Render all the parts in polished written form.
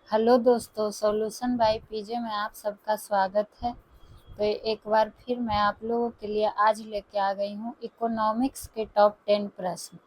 Hello दोस्तों, solution by PJ में आप सबका स्वागत है। तो एक बार फिर मैं आप लोगों के लिए आज लेके आ गई हूँ इकोनॉमिक्स के टॉप 10 प्रश्न।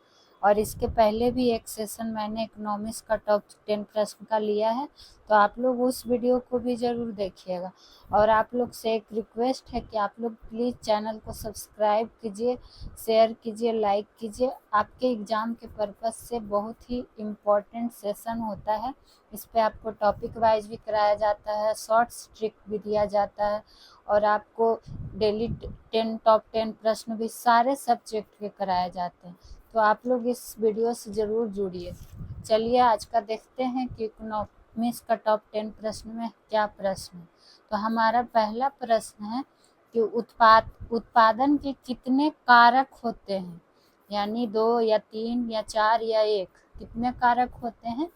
और इसके पहले भी एक सेशन मैंने इकोनॉमिक्स का टॉप 10 प्रश्न का लिया है, तो आप लोग उस वीडियो को भी ज़रूर देखिएगा। और आप लोग से एक रिक्वेस्ट है कि आप लोग प्लीज़ चैनल को सब्सक्राइब कीजिए, शेयर कीजिए, लाइक कीजिए। आपके एग्ज़ाम के पर्पज़ से बहुत ही इम्पोर्टेंट सेशन होता है। इस पे आपको टॉपिक वाइज भी कराया जाता है, शॉर्ट्स ट्रिक भी दिया जाता है, और आपको डेली 10 प्रश्न भी सारे सब्जेक्ट के कराए जाते हैं। तो आप लोग इस वीडियो से ज़रूर जुड़िए। चलिए आज का देखते हैं कि इकोनॉमिक्स का टॉप 10 प्रश्न में क्या प्रश्न है। तो हमारा पहला प्रश्न है कि उत्पादन के कितने कारक होते हैं, यानी 2 या 3 या 4 या 1, कितने कारक होते हैं।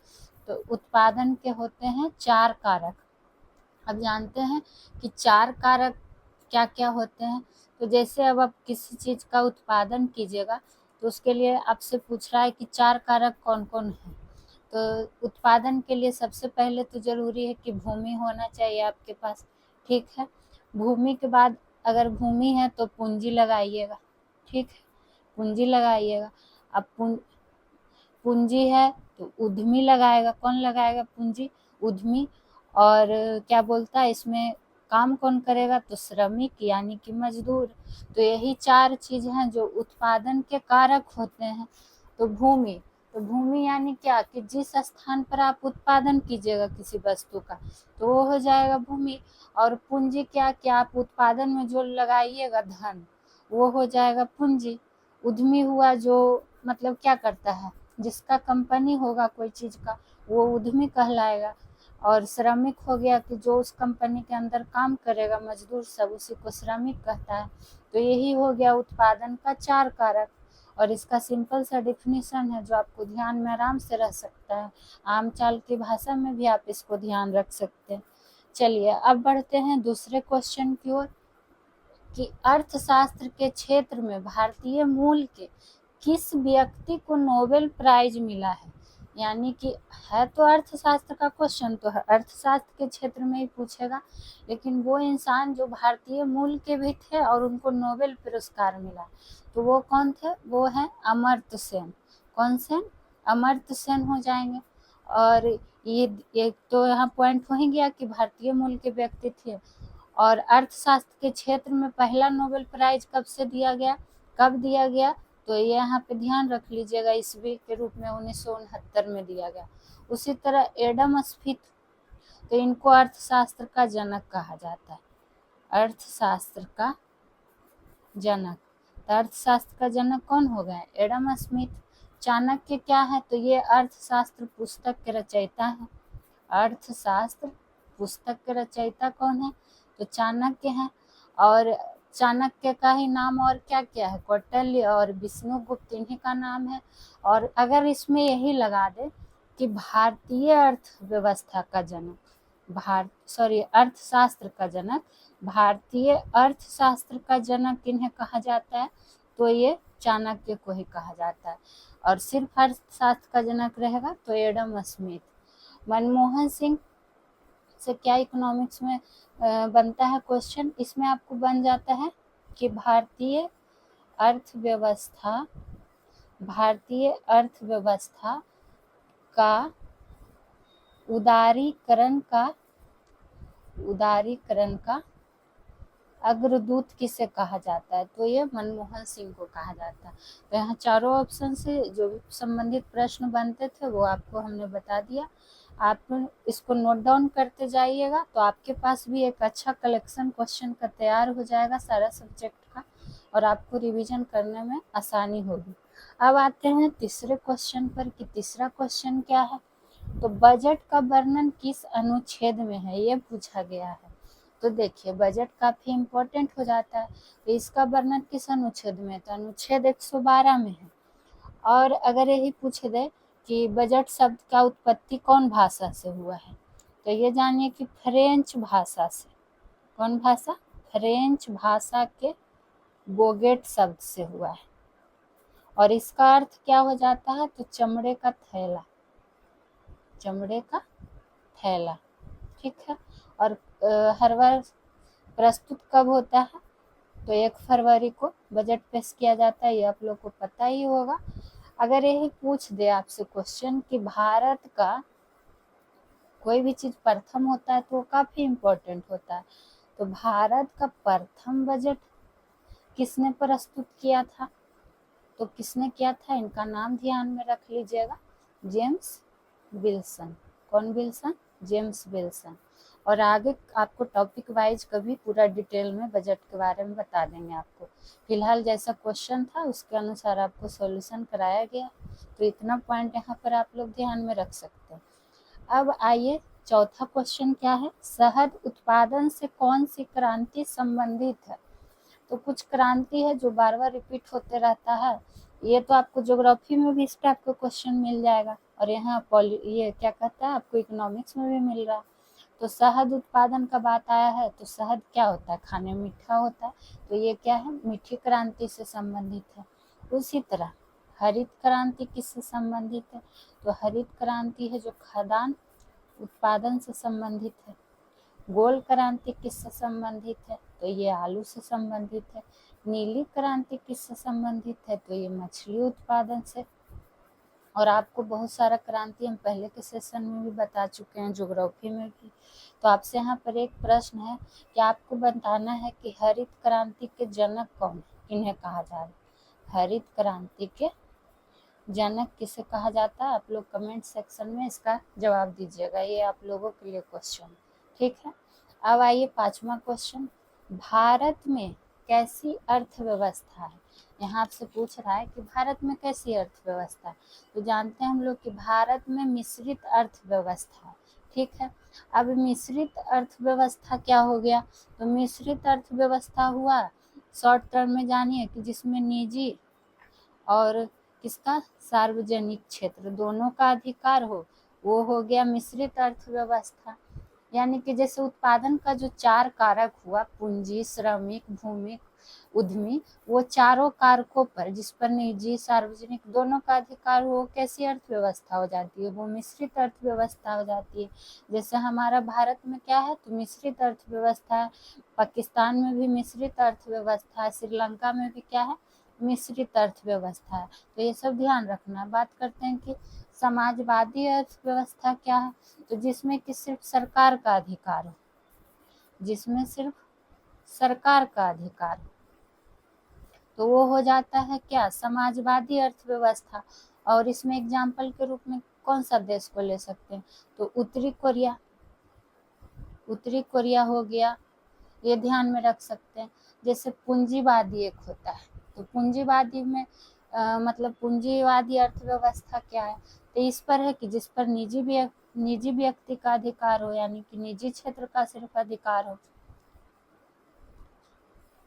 तो उत्पादन के होते हैं 4 कारक। अब जानते हैं कि 4 कारक क्या क्या होते हैं। तो जैसे अब आप किसी चीज़ का उत्पादन कीजिएगा तो उसके लिए आपसे पूछ रहा है कि 4 कारक कौन कौन है। तो उत्पादन के लिए सबसे पहले तो ज़रूरी है कि भूमि होना चाहिए आपके पास, ठीक है। भूमि के बाद अगर भूमि है तो पूंजी लगाइएगा, ठीक है, पूंजी लगाइएगा। अब पूंजी है तो उद्यमी लगाएगा। कौन लगाएगा पूंजी? उद्यमी। और क्या बोलता है इसमें काम कौन करेगा? तो श्रमिक यानी कि मजदूर। तो यही 4 चीज़ हैं जो उत्पादन के कारक होते हैं। तो भूमि यानी क्या कि जिस स्थान पर आप उत्पादन कीजिएगा किसी वस्तु का, तो वो हो जाएगा भूमि। और पूंजी क्या कि आप उत्पादन में जो लगाइएगा धन, वो हो जाएगा पूंजी। उद्यमी हुआ जो मतलब क्या करता है, जिसका कंपनी होगा कोई चीज़ का, वो उद्यमी कहलाएगा। और श्रमिक हो गया कि जो उस कंपनी के अंदर काम करेगा, मजदूर सब, उसी को श्रमिक कहता है। तो यही हो गया उत्पादन का 4 कारक। और इसका सिंपल सा डिफिनीशन है जो आपको ध्यान में आराम से रह सकता है। आम चाल की भाषा में भी आप इसको ध्यान रख सकते हैं। चलिए अब बढ़ते हैं दूसरे क्वेश्चन की ओर कि अर्थशास्त्र के क्षेत्र में भारतीय मूल के किस व्यक्ति को नोबेल प्राइज मिला है। यानी कि है तो अर्थशास्त्र का क्वेश्चन, तो अर्थशास्त्र के क्षेत्र में ही पूछेगा, लेकिन वो इंसान जो भारतीय मूल के भी थे और उनको नोबेल पुरस्कार मिला, तो वो कौन थे? वो हैं अमर्त्य सेन। कौन सेन? अमर्त्य सेन हो जाएंगे। और ये एक तो यहाँ पॉइंट हो ही गया कि भारतीय मूल के व्यक्ति थे। और अर्थशास्त्र के क्षेत्र में पहला नोबेल प्राइज कब से दिया गया, कब दिया गया? तो ये यहाँ पे ध्यान रख लीजिएगा, ईस्वी के रूप में 1969 में दिया गया। उसी तरह एडम स्मिथ, तो इनको अर्थशास्त्र का जनक कहा जाता है। अर्थशास्त्र का जनक, तो अर्थशास्त्र का जनक कौन हो गए? Adam Smith. चाणक्य क्या है? तो ये अर्थशास्त्र पुस्तक के रचयिता हैं। अर्थशास्त्र पुस्तक के रचयिता कौन है? तो चाणक्य हैं। और चाणक्य का ही नाम और क्या क्या है? कौटिल्य और विष्णुगुप्त, इन्हीं का नाम है। और अगर इसमें यही लगा दे कि भारतीय अर्थव्यवस्था का जनक, अर्थशास्त्र का जनक, भारतीय अर्थशास्त्र का जनक किन्हें कहा जाता है? तो ये चाणक्य को ही कहा जाता है। और सिर्फ अर्थशास्त्र का जनक रहेगा तो एडम स्मिथ। मनमोहन सिंह से क्या इकोनॉमिक्स में बनता है क्वेश्चन, इसमें आपको बन जाता है कि अर्थव्यवस्था भारतीय अर्थव्यवस्था का उदारीकरण का अग्रदूत किसे कहा जाता है? तो ये मनमोहन सिंह को कहा जाता है। तो यहाँ चारों ऑप्शन से जो संबंधित प्रश्न बनते थे वो आपको हमने बता दिया। आप इसको नोट डाउन करते जाइएगा तो आपके पास भी एक अच्छा कलेक्शन क्वेश्चन का तैयार हो जाएगा सारा सब्जेक्ट का, और आपको रिवीजन करने में आसानी होगी। अब आते हैं तीसरे क्वेश्चन पर कि तीसरा क्वेश्चन क्या है। तो बजट का वर्णन किस अनुच्छेद में है, ये पूछा गया है। तो देखिए बजट काफ़ी इम्पोर्टेंट हो जाता है, तो इसका वर्णन किस अनुच्छेद में है? तो अनुच्छेद 112 में है। और अगर यही पूछ दे कि बजट शब्द का उत्पत्ति कौन भाषा से हुआ है, तो ये जानिए कि फ्रेंच भाषा से। कौन भाषा? फ्रेंच भाषा के बोगेट शब्द से हुआ है। और इसका अर्थ क्या हो जाता है? तो चमड़े का थैला, चमड़े का थैला, ठीक है। और हर वर्ष प्रस्तुत कब होता है? तो 1 फरवरी को बजट पेश किया जाता है, ये आप लोग को पता ही होगा। अगर यही पूछ दे आपसे क्वेश्चन कि भारत का कोई भी चीज़ प्रथम होता है तो वो काफ़ी इम्पोर्टेंट होता है। तो भारत का प्रथम बजट किसने प्रस्तुत किया था? तो किसने किया था? इनका नाम ध्यान में रख लीजिएगा, जेम्स विल्सन। कौन विल्सन? James Wilson. और आगे आपको टॉपिक वाइज कभी पूरा डिटेल में बजट के बारे में बता देंगे आपको। फिलहाल जैसा क्वेश्चन था उसके अनुसार आपको सॉल्यूशन कराया गया, तो इतना पॉइंट यहाँ पर आप लोग ध्यान में रख सकते हैं। अब आइए चौथा क्वेश्चन क्या है? शहद उत्पादन से कौन सी क्रांति संबंधित है? तो कुछ क्रांति है जो बार बार रिपीट होते रहता है। ये तो आपको ज्योग्राफी में भी इस टाइप का क्वेश्चन मिल जाएगा, और यहाँ ये क्या कहता है आपको इकोनॉमिक्स में भी मिल रहा है। तो शहद उत्पादन का बात आया है, तो शहद क्या होता है? खाने में मीठा होता है, तो ये क्या है? मीठी क्रांति से संबंधित है। उसी तरह हरित क्रांति किससे संबंधित है? तो हरित क्रांति है जो खाद्यान्न उत्पादन से संबंधित है। गोल क्रांति किससे संबंधित है? तो ये आलू से संबंधित है। नीली क्रांति किससे संबंधित है? तो ये मछली उत्पादन से। और आपको बहुत सारा क्रांति हम पहले के सेशन में भी बता चुके हैं, ज्योग्राफी में भी। तो आपसे यहाँ पर एक प्रश्न है कि आपको बताना है कि हरित क्रांति के जनक कौन, इन्हें कहा जा रहा है? हरित क्रांति के जनक किसे कहा जाता है? आप लोग कमेंट सेक्शन में इसका जवाब दीजिएगा, ये आप लोगों के लिए क्वेश्चन, ठीक है। अब आइए 5वां क्वेश्चन, भारत में कैसी अर्थव्यवस्था है? यहाँ आपसे पूछ रहा है कि भारत में कैसी अर्थव्यवस्था है। तो जानते हैं हम लोग कि भारत में मिश्रित अर्थव्यवस्था है, ठीक है। अब मिश्रित अर्थव्यवस्था क्या हो गया? तो मिश्रित अर्थव्यवस्था हुआ शॉर्ट टर्म में जानिए कि जिसमें निजी और किसका? सार्वजनिक क्षेत्र दोनों का अधिकार हो, वो हो गया मिश्रित अर्थव्यवस्था। यानी कि जैसे उत्पादन का जो 4 कारक हुआ, पूंजी, श्रमिक, भूमि, उद्यमी, वो चारों कारकों पर जिस पर निजी सार्वजनिक दोनों का अधिकार हो, कैसी अर्थव्यवस्था हो जाती है? वो मिश्रित अर्थव्यवस्था हो जाती है। जैसे हमारा भारत में क्या है? तो मिश्रित अर्थव्यवस्था है। पाकिस्तान में भी मिश्रित अर्थव्यवस्था है। श्रीलंका में भी क्या है? मिश्रित अर्थव्यवस्था है। तो ये सब ध्यान रखना। बात करते हैं कि समाजवादी अर्थव्यवस्था क्या है? तो जिसमें कि सिर्फ सरकार का अधिकार हो, जिसमें सिर्फ सरकार का अधिकार हो, तो वो हो जाता है क्या? समाजवादी अर्थव्यवस्था। और इसमें एग्जाम्पल के रूप में कौन सा देश को ले सकते हैं? तो उत्तरी कोरिया, उत्तरी कोरिया हो गया, ये ध्यान में रख सकते हैं। जैसे पूंजीवादी एक होता है, तो पूंजीवादी में मतलब पूंजीवादी अर्थव्यवस्था क्या है? तो इस पर है कि जिस पर निजी व्यक्ति का अधिकार हो, यानी कि निजी क्षेत्र का सिर्फ अधिकार हो,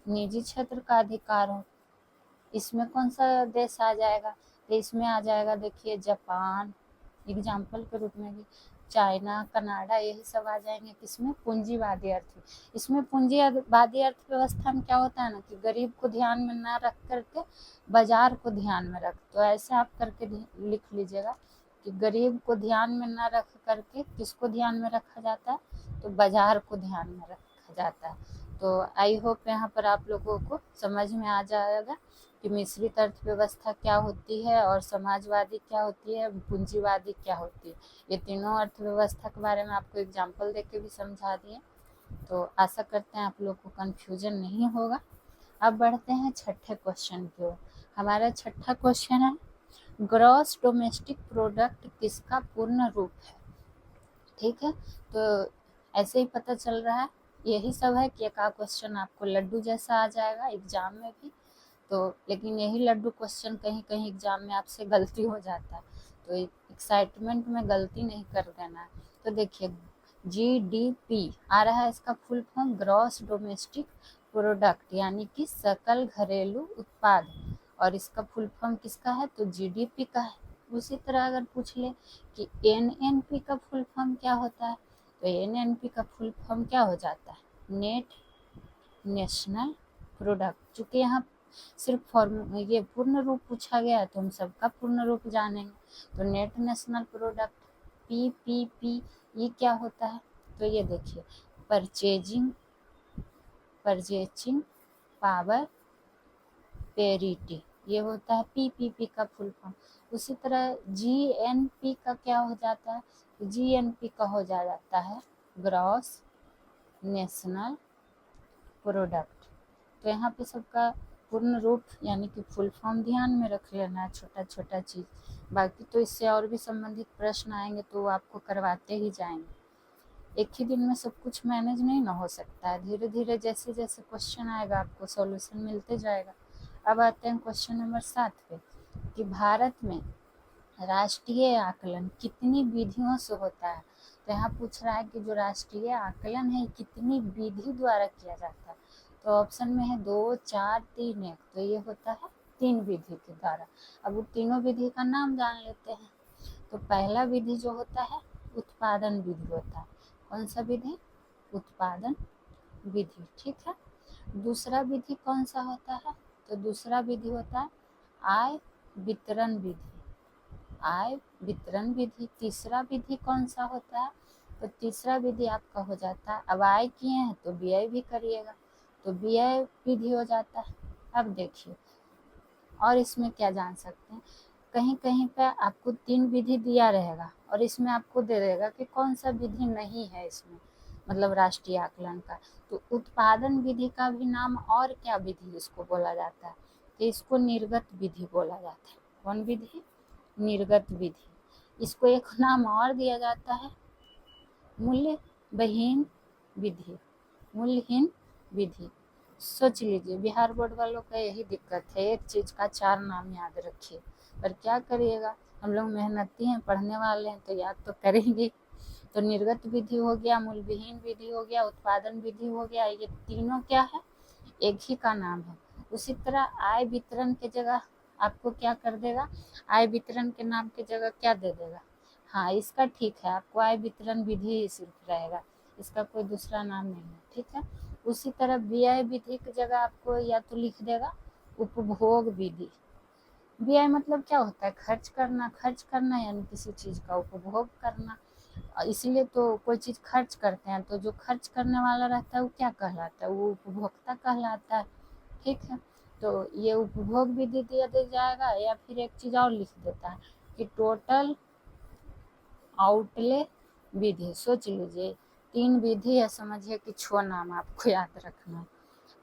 निजी क्षेत्र का अधिकार हो। इसमें कौन सा देश आ जाएगा? तो इसमें आ जाएगा, देखिए, जापान एग्जाम्पल के रूप में भी, चाइना, कनाडा, यही सब आ जाएंगे किसमें? पूंजीवादी अर्थ। इसमें पूंजीवादी अर्थव्यवस्था में क्या होता है ना कि गरीब को ध्यान में ना रख करके बाजार को ध्यान में रख, तो ऐसे आप करके लिख लीजिएगा कि गरीब को ध्यान में ना रख करके किसको ध्यान में रखा जाता है? तो बाजार को ध्यान में रखा जाता है। तो आई होप यहाँ पर आप लोगों को समझ में आ जाएगा कि मिश्रित अर्थव्यवस्था क्या होती है और समाजवादी क्या होती है, पूंजीवादी क्या होती है। ये तीनों अर्थव्यवस्था के बारे में आपको एग्जाम्पल देके भी समझा दिए, तो आशा करते हैं आप लोग को कन्फ्यूजन नहीं होगा। अब बढ़ते हैं छठे क्वेश्चन की ओर। हमारा छठा क्वेश्चन है, ग्रॉस डोमेस्टिक प्रोडक्ट किसका पूर्ण रूप है? ठीक है, तो ऐसे ही पता चल रहा है, यही सब है कि एक क्वेश्चन आपको लड्डू जैसा आ जाएगा एग्जाम में भी, तो लेकिन यही लड्डू क्वेश्चन कहीं कहीं एग्जाम में आपसे गलती हो जाता है, तो एक्साइटमेंट में गलती नहीं कर देना है। तो देखिए, GDP आ रहा है, इसका full form gross domestic product, यानी कि सकल घरेलू उत्पाद, और इसका फुल फॉर्म किसका है? तो GDP का है। उसी तरह अगर पूछ ले कि NNP का फुल फॉर्म क्या होता है? तो NNP का फुल फॉर्म क्या हो जाता है? Net national product. चूँकि यहाँ सिर्फ ये पूर्ण रूप पूछा गया है, तो हम सबका पूर्ण रूप जानेंगे, तो नेट नेशनल प्रोडक्ट। PPP ये क्या होता है? तो ये देखिए, परचेजिंग पावर पेरिटी, ये होता है PPP का फुल फॉर्म। उसी तरह GNP का क्या हो जाता है? GNP का हो जाता है ग्रॉस नेशनल प्रोडक्ट। तो यहाँ पे सबका पूर्ण रूप यानी कि फुल फॉर्म ध्यान में रख लेना है, छोटा छोटा चीज़। बाकी तो इससे और भी संबंधित प्रश्न आएंगे तो वो आपको करवाते ही जाएंगे। एक ही दिन में सब कुछ मैनेज नहीं ना हो सकता है, धीरे धीरे जैसे जैसे क्वेश्चन आएगा आपको सॉल्यूशन मिलते जाएगा। अब आते हैं क्वेश्चन नंबर 7 पे कि भारत में राष्ट्रीय आकलन कितनी विधियों से होता है? तो यहाँ पूछ रहा है कि जो राष्ट्रीय आकलन है कितनी विधि द्वारा किया जाता है? तो ऑप्शन में है 2, 4, 3, 1। तो ये होता है 3 विधि के द्वारा। अब वो तीनों विधि का नाम जान लेते हैं। तो पहला विधि जो होता है उत्पादन विधि होता है। कौन सा विधि? उत्पादन विधि, ठीक है। दूसरा विधि कौन सा होता है? तो दूसरा विधि होता है आय वितरण विधि, आय वितरण विधि। तीसरा विधि कौन सा होता है? तो तीसरा विधि आपका हो जाता है, अब आय किए हैं तो व्यय भी करिएगा, तो व्यय विधि हो जाता है। अब देखिए और इसमें क्या जान सकते हैं, कहीं कहीं पे आपको 3 विधि दिया रहेगा और इसमें आपको दे देगा कि कौन सा विधि नहीं है इसमें, मतलब राष्ट्रीय आकलन का। तो उत्पादन विधि का भी नाम और क्या विधि इसको बोला जाता है? तो इसको निर्गत विधि बोला जाता है। कौन विधि? निर्गत विधि। इसको एक नाम और दिया जाता है मूल्यहीन विधि, मूल्यहीन विधि। सोच लीजिए, बिहार बोर्ड वालों का यही दिक्कत है, एक चीज़ का 4 नाम याद रखिए, पर क्या करिएगा, हम लोग मेहनती हैं, पढ़ने वाले हैं तो याद तो करेंगे। तो निर्गत विधि हो गया, मूल्यहीन विधि हो गया, उत्पादन विधि हो गया, ये तीनों क्या है? एक ही का नाम है। उसी तरह आय वितरण के जगह आपको क्या कर देगा? आय वितरण के नाम की जगह क्या दे देगा? हाँ, इसका ठीक है, आपको आय वितरण विधि ही सिर्फ रहेगा, इसका कोई दूसरा नाम नहीं है, ठीक है। उसी तरह व्यय विधि की जगह आपको या तो लिख देगा उपभोग विधि। व्यय मतलब क्या होता है? खर्च करना, खर्च करना यानी किसी चीज़ का उपभोग करना। इसलिए तो कोई चीज़ खर्च करते हैं तो जो खर्च करने वाला रहता है वो क्या कहलाता है? वो उपभोक्ता कहलाता है, ठीक है। तो ये उपभोग विधि दिया दे जाएगा, या फिर एक चीज़ और लिख देता है कि टोटल आउटले विधि। सोच लीजिए 3 विधि है, समझिए कि 6 नाम आपको याद रखना है।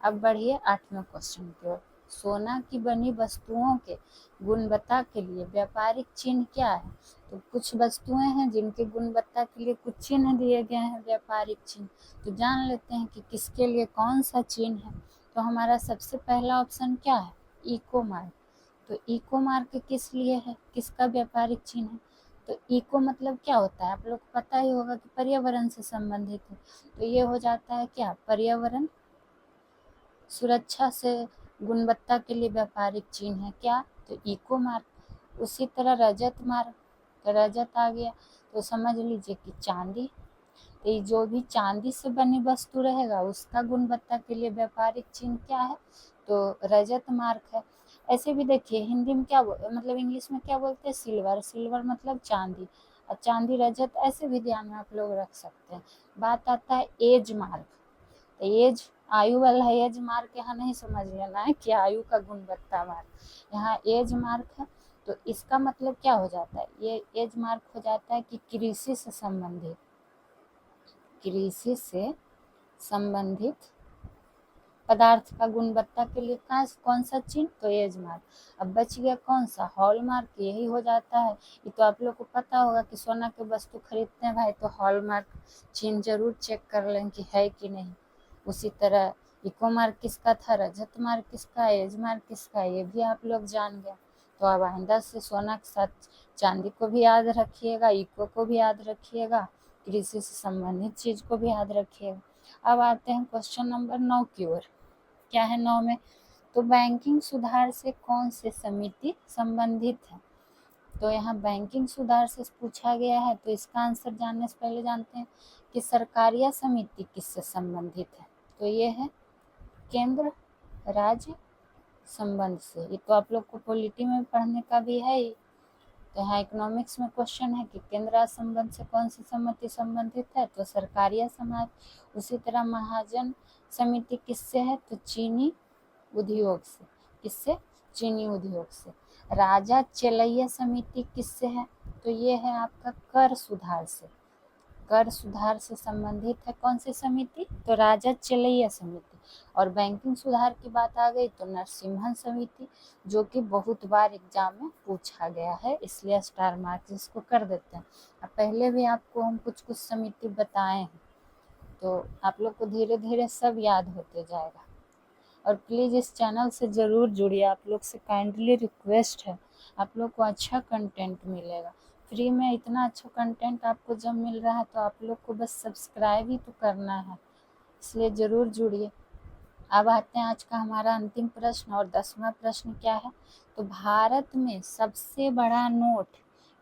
अब बढ़िए 8वें क्वेश्चन की ओर। सोना की बनी वस्तुओं के गुणवत्ता के लिए व्यापारिक चिन्ह क्या है? तो कुछ वस्तुएं हैं जिनके गुणवत्ता के लिए कुछ चिन्ह दिए गए हैं, व्यापारिक चिन्ह। तो जान लेते हैं कि किसके लिए कौन सा चिन्ह है। तो हमारा सबसे पहला ऑप्शन क्या है? Eco mark. तो इको मार्क किस लिए है, किसका व्यापारिक चिन्ह है? तो इको मतलब क्या होता है? आप लोग को पता ही होगा कि पर्यावरण से संबंधित है। तो ये हो जाता है क्या? पर्यावरण सुरक्षा से गुणवत्ता के लिए व्यापारिक चिन्ह है क्या? तो इको मार्क। उसी तरह रजत मार्क, तो रजत आ गया तो समझ लीजिए कि चांदी। तो ये जो भी चांदी से बनी वस्तु रहेगा उसका गुणवत्ता के लिए व्यापारिक चिन्ह क्या है? तो रजत मार्क है। ऐसे भी देखिए हिंदी में क्या मतलब इंग्लिश में क्या बोलते हैं? सिल्वर, सिल्वर मतलब चांदी, और चांदी रजत ऐसे भी ध्यान में आप लोग रख सकते हैं। बात आता है एज मार्क। तो एज आयु वाला एज मार्क यहाँ नहीं समझ लेना है कि आयु का गुणवत्ता मार्क, यहाँ एज मार्क है। तो इसका मतलब क्या हो जाता है? ये एज मार्क हो जाता है कि कृषि से संबंधित, कृषि से संबंधित पदार्थ का गुणवत्ता के लिए कौन सा चिन्ह? तो एज मार्क। अब बच गया कौन सा? हॉल मार्क, यही हो जाता है। ये तो आप लोग को पता होगा कि सोना के वस्तु खरीदते हैं भाई तो हॉल मार्क चिन्ह जरूर चेक कर लें कि है कि नहीं। उसी तरह इको मार्क किसका था? रजत मार्क किसका? एज मार्क किसका? ये भी आप लोग जान गए। तो अब आइंदा से सोना के साथ चांदी को भी याद रखिएगा, इको को भी याद रखिएगा, कृषि से संबंधित चीज को भी याद रखिएगा। अब आते हैं क्वेश्चन नंबर 9 की ओर। क्या है 9 में? तो बैंकिंग सुधार से कौन से समिति संबंधित है? तो यहाँ बैंकिंग सुधार से पूछा गया है, तो इसका आंसर जानने से पहले जानते हैं कि सरकारिया समिति किससे संबंधित है? तो ये है केंद्र राज्य संबंध से। ये तो आप लोग को पॉलिटी में पढ़ने का भी है ही। तो यहाँ इकोनॉमिक्स में क्वेश्चन है कि केंद्र राज्य संबंध से कौन सी समिति संबंधित है, तो सरकारिया समाज। उसी तरह महाजन समिति किससे है, तो चीनी उद्योग से। किससे, चीनी उद्योग से। राजा चलैया समिति किससे है, तो ये है आपका कर सुधार से। कर सुधार से संबंधित है कौन सी समिति, तो राजा चलैया समिति। और बैंकिंग सुधार की बात आ गई तो नरसिम्हन समिति, जो कि बहुत बार एग्जाम में पूछा गया है, इसलिए स्टार मार्क्स इसको कर देते हैं। अब पहले भी आपको हम कुछ कुछ समिति बताए हैं, तो आप लोग को धीरे धीरे सब याद होते जाएगा। और प्लीज़ इस चैनल से ज़रूर जुड़िए, आप लोग से काइंडली रिक्वेस्ट है, आप लोग को अच्छा कंटेंट मिलेगा। फ्री में इतना अच्छा कंटेंट आपको जब मिल रहा है तो आप लोग को बस सब्सक्राइब ही तो करना है, इसलिए ज़रूर जुड़िए। अब आते हैं आज का हमारा अंतिम प्रश्न, और 10वां प्रश्न क्या है, तो भारत में सबसे बड़ा नोट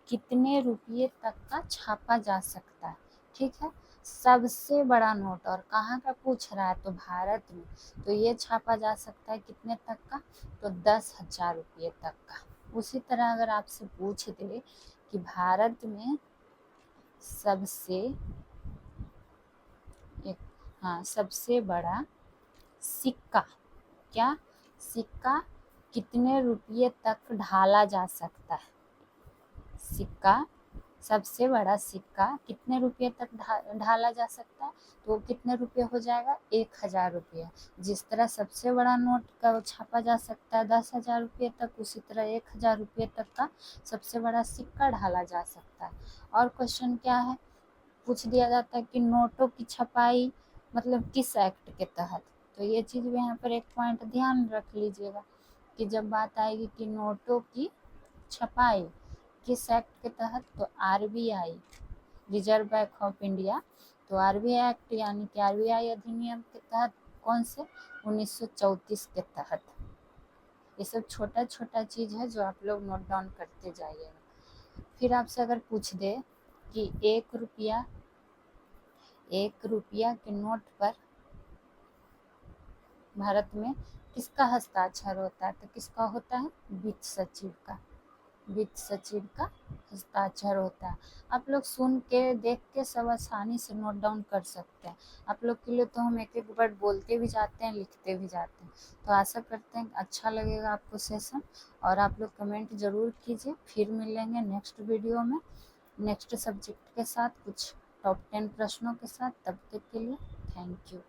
कितने रुपये तक का छापा जा सकता है। ठीक है, सबसे बड़ा नोट, और कहाँ का पूछ रहा है, तो भारत में। तो ये छापा जा सकता है कितने तक का, तो 10,000 रुपये तक का। उसी तरह अगर आपसे पूछ दे कि भारत में सबसे बड़ा सिक्का, क्या सिक्का कितने रुपये तक ढाला जा सकता है, सिक्का, सबसे बड़ा सिक्का कितने रुपये तक ढाला जा सकता है, तो कितने रुपये हो जाएगा, 1,000 रुपये। जिस तरह सबसे बड़ा नोट का छापा जा सकता है 10,000 रुपये तक, उसी तरह 1,000 रुपये तक का सबसे बड़ा सिक्का ढाला जा सकता है। और क्वेश्चन क्या है, पूछ दिया जाता है कि नोटों की छपाई मतलब किस एक्ट के तहत, तो ये चीज़ भी यहाँ पर एक पॉइंट ध्यान रख लीजिएगा कि जब बात आएगी कि नोटों की छपाई किस एक्ट के तहत, तो RBI, reserve bank of India, तो आरबीआई एक्ट यानी कि आरबीआई अधिनियम के तहत, कौन से, 1934 के तहत। ये सब छोटा छोटा चीज़ है जो आप लोग नोट डाउन करते जाइएगा। फिर आपसे अगर पूछ दे कि 1 रुपया के नोट पर भारत में किसका हस्ताक्षर होता है, तो किसका होता है, वित्त सचिव का। वित्त सचिव का हस्ताक्षर होता है। आप लोग सुन के देख के सब आसानी से नोट डाउन कर सकते हैं। आप लोग के लिए तो हम एक एक वर्ड बोलते भी जाते हैं, लिखते भी जाते हैं। तो आशा करते हैं अच्छा लगेगा आपको सेशन, और आप लोग कमेंट ज़रूर कीजिए। फिर मिलेंगे नेक्स्ट वीडियो में नेक्स्ट सब्जेक्ट के साथ, कुछ टॉप 10 प्रश्नों के साथ। तब तक के लिए थैंक यू।